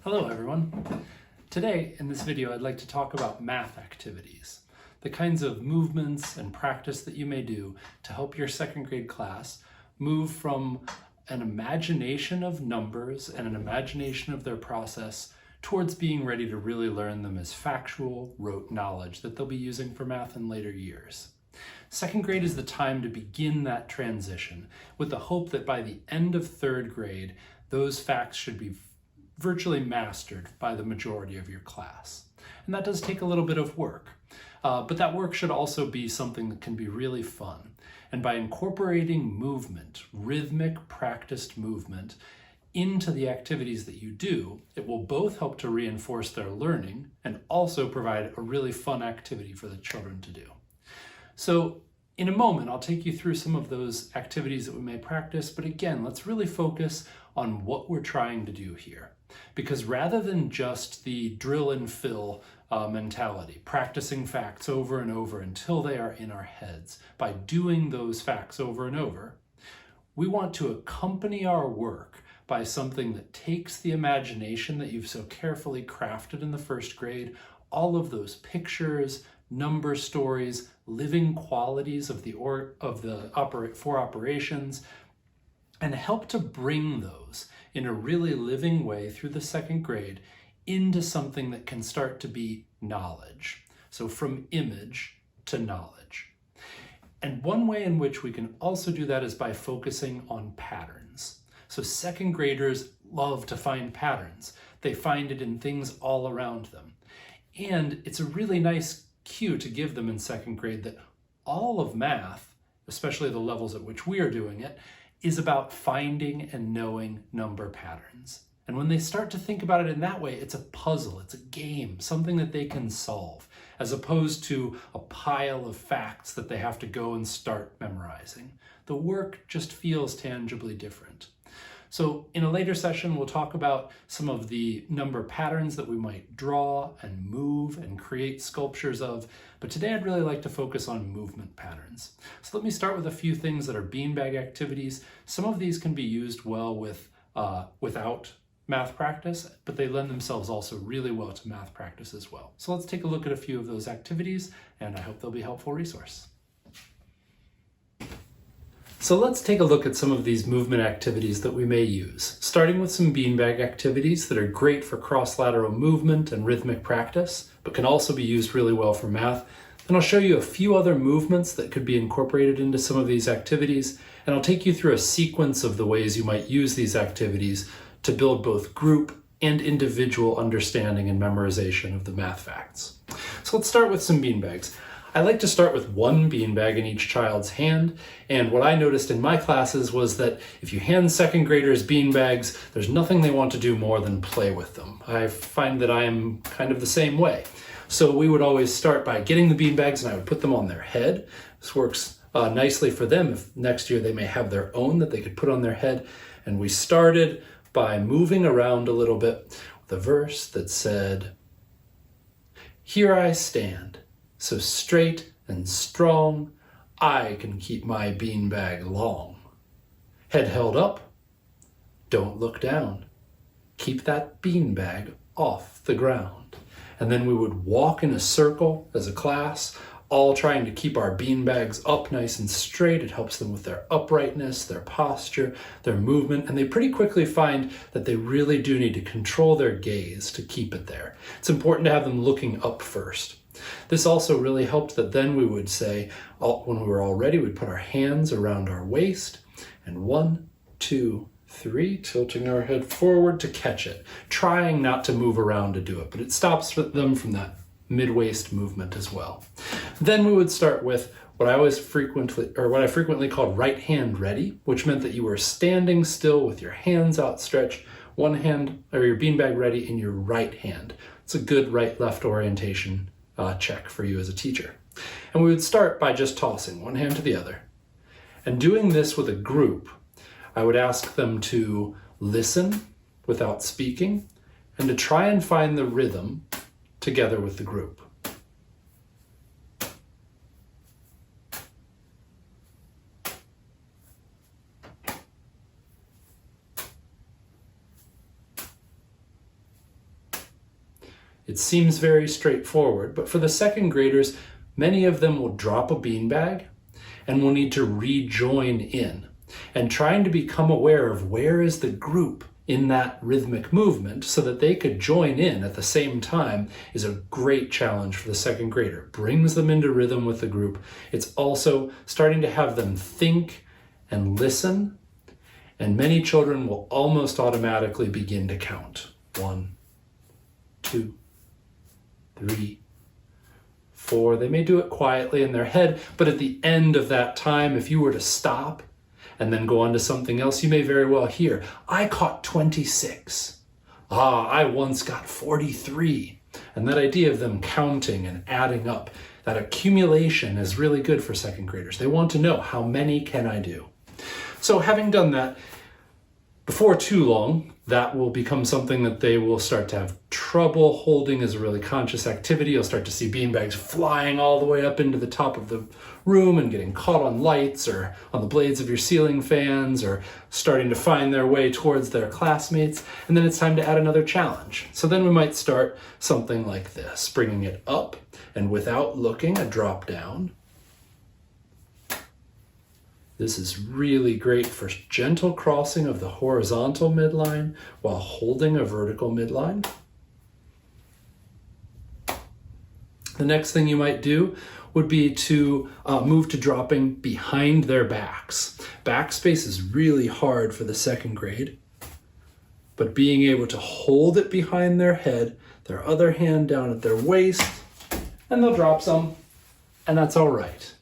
Hello everyone. Today in this video I'd like to talk about math activities, the kinds of movements and practice that you may do to help your second grade class move from an imagination of numbers and an imagination of their process towards being ready to really learn them as factual, rote knowledge that they'll be using for math in later years. Second grade is the time to begin that transition with the hope that by the end of third grade, those facts should be virtually mastered by the majority of your class. And that does take a little bit of work, but that work should also be something that can be really fun. And by incorporating movement, rhythmic practiced movement, into the activities that you do, it will both help to reinforce their learning and also provide a really fun activity for the children to do. So in a moment, I'll take you through some of those activities that we may practice, but again, let's really focus on what we're trying to do here. Because rather than just the drill and fill mentality, practicing facts over and over until they are in our heads, by doing those facts over and over, we want to accompany our work by something that takes the imagination that you've so carefully crafted in the first grade, all of those pictures, number stories, living qualities of the four operations, and help to bring those in a really living way through the second grade into something that can start to be knowledge. So from image to knowledge. And one way in which we can also do that is by focusing on patterns. So second graders love to find patterns. They find it in things all around them. And it's a really nice cue to give them in second grade that all of math, especially the levels at which we are doing it, is about finding and knowing number patterns. And when they start to think about it in that way, it's a puzzle, it's a game, something that they can solve, as opposed to a pile of facts that they have to go and start memorizing. The work just feels tangibly different. So in a later session, we'll talk about some of the number patterns that we might draw and move and create sculptures of, but today I'd really like to focus on movement patterns. So let me start with a few things that are beanbag activities. Some of these can be used well without math practice, but they lend themselves also really well to math practice as well. So let's take a look at a few of those activities, and I hope they'll be a helpful resource. So let's take a look at some of these movement activities that we may use, starting with some beanbag activities that are great for cross-lateral movement and rhythmic practice, but can also be used really well for math. Then I'll show you a few other movements that could be incorporated into some of these activities, and I'll take you through a sequence of the ways you might use these activities to build both group and individual understanding and memorization of the math facts. So let's start with some beanbags. I like to start with one beanbag in each child's hand, and what I noticed in my classes was that if you hand second graders beanbags, there's nothing they want to do more than play with them. I find that I am kind of the same way. So we would always start by getting the beanbags and I would put them on their head. This works nicely for them if next year they may have their own that they could put on their head. And we started by moving around a little bit with a verse that said, "Here I stand, so straight and strong, I can keep my beanbag long. Head held up, don't look down. Keep that beanbag off the ground." And then we would walk in a circle as a class, all trying to keep our beanbags up nice and straight. It helps them with their uprightness, their posture, their movement, and they pretty quickly find that they really do need to control their gaze to keep it there. It's important to have them looking up first. This also really helped that then we would say, when we were all ready, we'd put our hands around our waist, and 1, 2, 3, tilting our head forward to catch it, trying not to move around to do it, but it stops them from that mid-waist movement as well. Then we would start with what I frequently called right hand ready, which meant that you were standing still with your hands outstretched, one hand, or your beanbag ready in your right hand. It's a good right-left orientation check for you as a teacher. And we would start by just tossing one hand to the other. And doing this with a group, I would ask them to listen without speaking and to try and find the rhythm together with the group. It seems very straightforward, but for the second graders, many of them will drop a beanbag and will need to rejoin in. And trying to become aware of where is the group in that rhythmic movement so that they could join in at the same time is a great challenge for the second grader. It brings them into rhythm with the group. It's also starting to have them think and listen, and many children will almost automatically begin to count. 1, 2, 3, 4. They may do it quietly in their head, but at the end of that time, if you were to stop and then go on to something else, you may very well hear, I caught 26. I once got 43. And that idea of them counting and adding up, that accumulation is really good for second graders. They want to know, how many can I do? So having done that, before too long, that will become something that they will start to have trouble holding as a really conscious activity. You'll start to see beanbags flying all the way up into the top of the room and getting caught on lights or on the blades of your ceiling fans, or starting to find their way towards their classmates. And then it's time to add another challenge. So then we might start something like this, bringing it up and without looking, a drop down. This is really great for gentle crossing of the horizontal midline while holding a vertical midline. The next thing you might do would be to move to dropping behind their backs. Backspace is really hard for the second grade, but being able to hold it behind their head, their other hand down at their waist, and they'll drop some, and that's all right.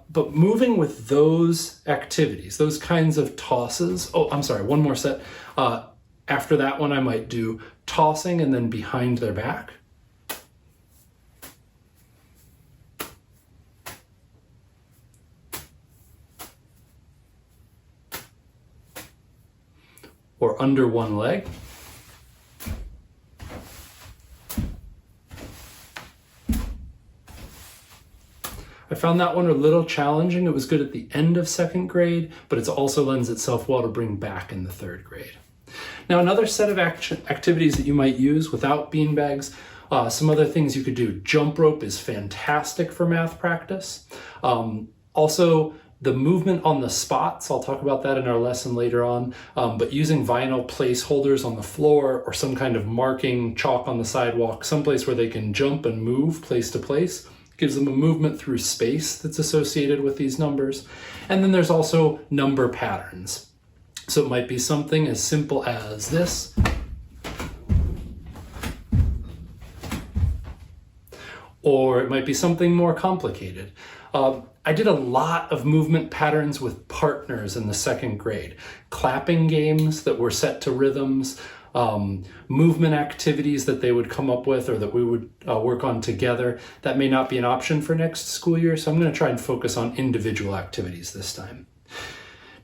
But moving with those activities, those kinds of tosses, one more set. After that one, I might do tossing and then behind their back. Or under one leg. I found that one a little challenging. It was good at the end of second grade, but it also lends itself well to bring back in the third grade. Now, another set of activities that you might use without beanbags, some other things you could do. Jump rope is fantastic for math practice. Also, the movement on the spots, I'll talk about that in our lesson later on, but using vinyl placeholders on the floor or some kind of marking chalk on the sidewalk, someplace where they can jump and move place to place, gives them a movement through space that's associated with these numbers. And then there's also number patterns. So it might be something as simple as this. Or it might be something more complicated. I did a lot of movement patterns with partners in the second grade. Clapping games that were set to rhythms, movement activities that they would come up with or that we would work on together. That may not be an option for next school year, so I'm going to try and focus on individual activities this time.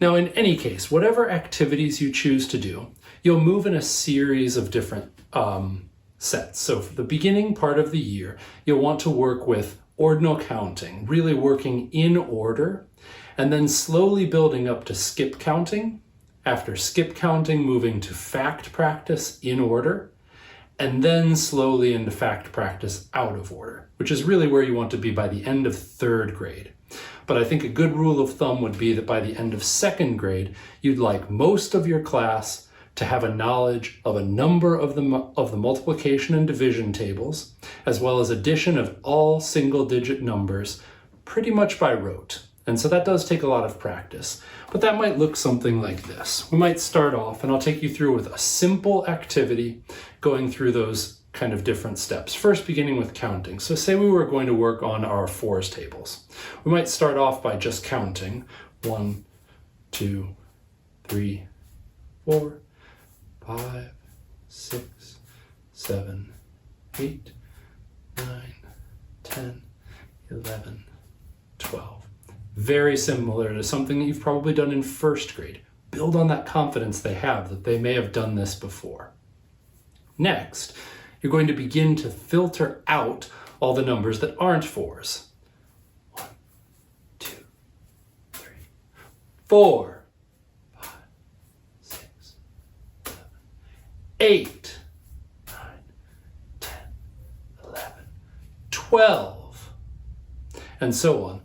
Now, in any case, whatever activities you choose to do, you'll move in a series of different sets. So for the beginning part of the year, you'll want to work with ordinal counting, really working in order, and then slowly building up to skip counting. After skip counting, moving to fact practice in order, and then slowly into fact practice out of order, which is really where you want to be by the end of third grade. But I think a good rule of thumb would be that by the end of second grade, you'd like most of your class to have a knowledge of a number of the multiplication and division tables, as well as addition of all single-digit numbers, pretty much by rote. And so that does take a lot of practice. But that might look something like this. We might start off, and I'll take you through with a simple activity, going through those kind of different steps. First, beginning with counting. So say we were going to work on our fours tables. We might start off by just counting 1, 2, 3, 4, 5, 6, 7, 8, 9, 10, 11, 12. Very similar to something that you've probably done in first grade. Build on that confidence they have that they may have done this before. Next, you're going to begin to filter out all the numbers that aren't fours. 1, 2, 3, 4, 5, 6, 7, 8, 9, 10, 12, and so on.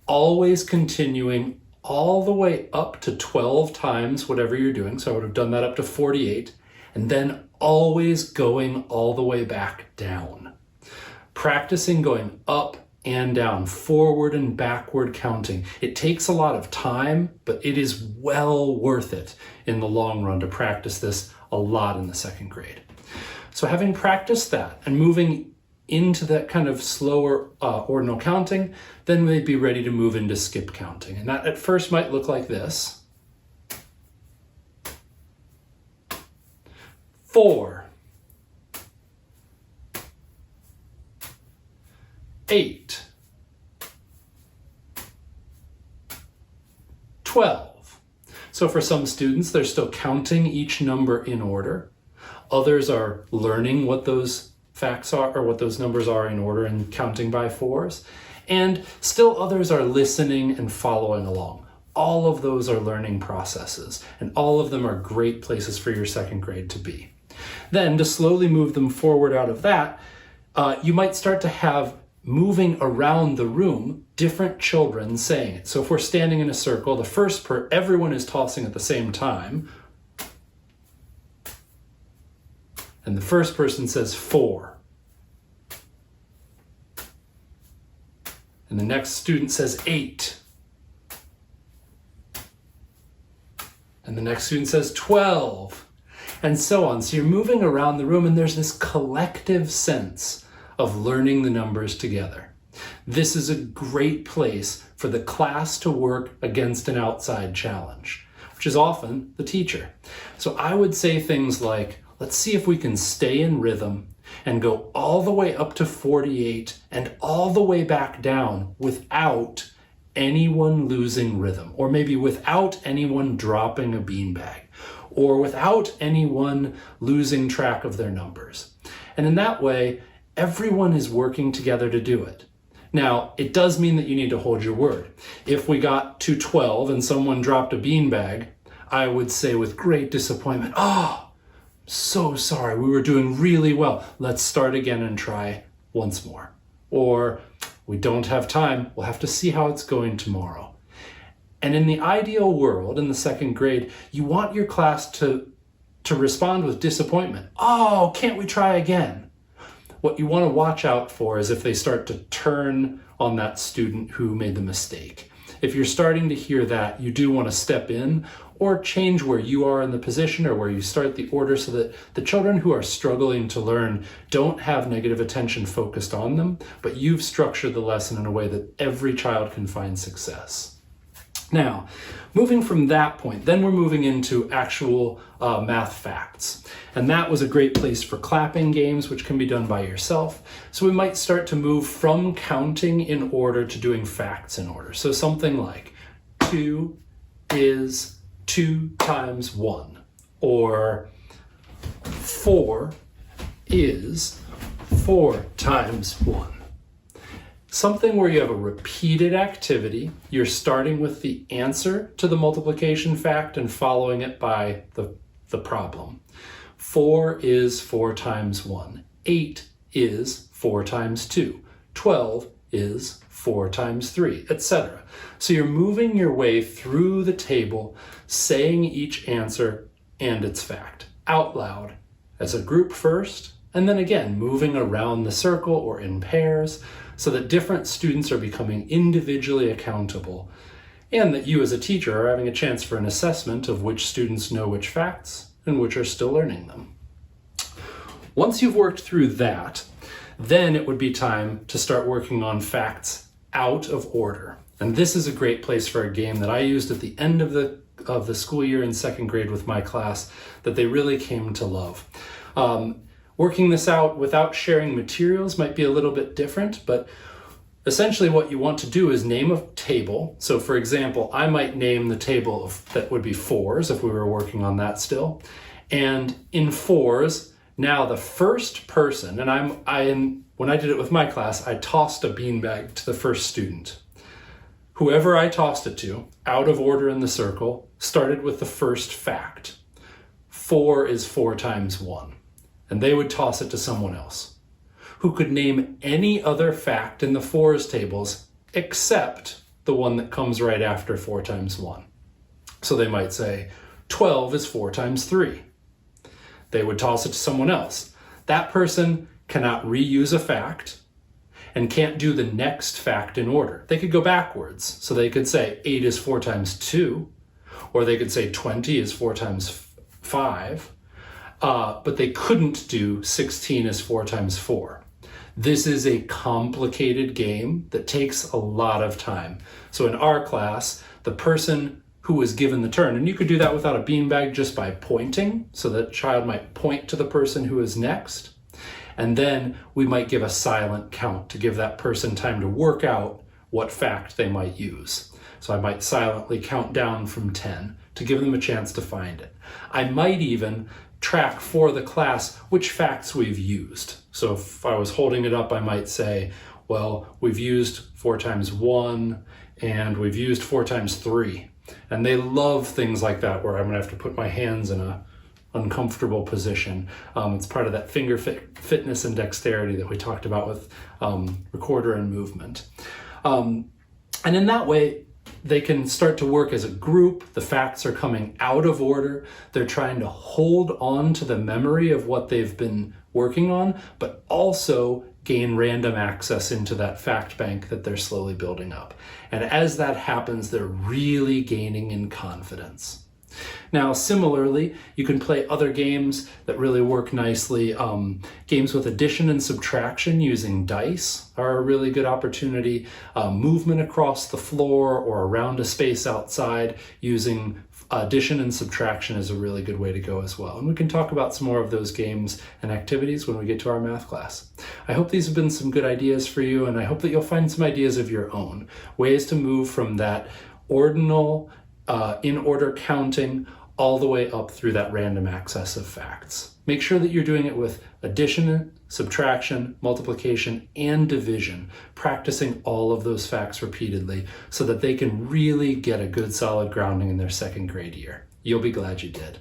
Always continuing all the way up to 12 times whatever you're doing. So I would have done that up to 48, and then always going all the way back down. Practicing going up and down, forward and backward counting. It takes a lot of time, but it is well worth it in the long run to practice this a lot in the second grade. So having practiced that and moving into that kind of slower ordinal counting, then they'd be ready to move into skip counting. And that at first might look like this. 4, 8, 12. So for some students, they're still counting each number in order. Others are learning what those facts are, or what those numbers are in order, and counting by 4s. And still others are listening and following along. All of those are learning processes, and all of them are great places for your second grade to be. Then to slowly move them forward out of that, you might start to have, moving around the room, different children saying it. So if we're standing in a circle, everyone is tossing at the same time, and the first person says 4. And the next student says 8. And the next student says 12. And so on. So you're moving around the room, and there's this collective sense of learning the numbers together. This is a great place for the class to work against an outside challenge, which is often the teacher. So I would say things like, let's see if we can stay in rhythm and go all the way up to 48 and all the way back down without anyone losing rhythm, or maybe without anyone dropping a beanbag, or without anyone losing track of their numbers. And in that way, everyone is working together to do it. Now, it does mean that you need to hold your word. If we got to 12 and someone dropped a beanbag, I would say with great disappointment, "Oh, so sorry, we were doing really well. Let's start again and try once more." Or, "We don't have time, we'll have to see how it's going tomorrow." And in the ideal world, in the second grade, you want your class to respond with disappointment. "Oh, can't we try again?" What you want to watch out for is if they start to turn on that student who made the mistake. If you're starting to hear that, you do want to step in or change where you are in the position or where you start the order, so that the children who are struggling to learn don't have negative attention focused on them, but you've structured the lesson in a way that every child can find success. Now, moving from that point, then we're moving into actual math facts. And that was a great place for clapping games, which can be done by yourself. So we might start to move from counting in order to doing facts in order. So something like 2 is 2 times 1, or 4 is 4 times 1. Something where you have a repeated activity. You're starting with the answer to the multiplication fact and following it by the problem. 4 is 4 times 1. 8 is 4 times 2. 12 is 4 times 3, etc. So you're moving your way through the table, saying each answer and its fact out loud as a group first, and then again moving around the circle or in pairs, so that different students are becoming individually accountable, and that you as a teacher are having a chance for an assessment of which students know which facts and which are still learning them. Once you've worked through that, then it would be time to start working on facts out of order. And this is a great place for a game that I used at the end of the school year in second grade with my class that they really came to love. Working this out without sharing materials might be a little bit different, but essentially what you want to do is name a table. So for example, I might name the table that would be 4s if we were working on that still. And in 4s, now the first person, and when I did it with my class, I tossed a beanbag to the first student. Whoever I tossed it to, out of order in the circle, started with the first fact. 4 is 4 times 1. And they would toss it to someone else. who could name any other fact in the fours tables except the one that comes right after 4 times 1. So they might say, 12 is 4 times 3. They would toss it to someone else. That person cannot reuse a fact and can't do the next fact in order. They could go backwards. So they could say 8 is 4 times 2, or they could say 20 is 4 times 5, but they couldn't do 16 is 4 times 4. This is a complicated game that takes a lot of time. So in our class, the person who was given the turn, and you could do that without a beanbag just by pointing, so that child might point to the person who is next. And then we might give a silent count to give that person time to work out what fact they might use. So I might silently count down from 10 to give them a chance to find it. I might even track for the class which facts we've used. So if I was holding it up, I might say, well, we've used 4 times 1 and we've used 4 times 3. And they love things like that where I'm gonna have to put my hands in a uncomfortable position. It's part of that finger fitness and dexterity that we talked about with recorder and movement. And in that way, they can start to work as a group. The facts are coming out of order. They're trying to hold on to the memory of what they've been working on, but also gain random access into that fact bank that they're slowly building up. And as that happens, they're really gaining in confidence. Now, similarly, you can play other games that really work nicely. Games with addition and subtraction using dice are a really good opportunity. Movement across the floor or around a space outside using addition and subtraction is a really good way to go as well. And we can talk about some more of those games and activities when we get to our math class. I hope these have been some good ideas for you, and I hope that you'll find some ideas of your own, ways to move from that ordinal in order counting all the way up through that random access of facts. Make sure that you're doing it with addition, subtraction, multiplication, and division, practicing all of those facts repeatedly so that they can really get a good solid grounding in their second grade year. You'll be glad you did.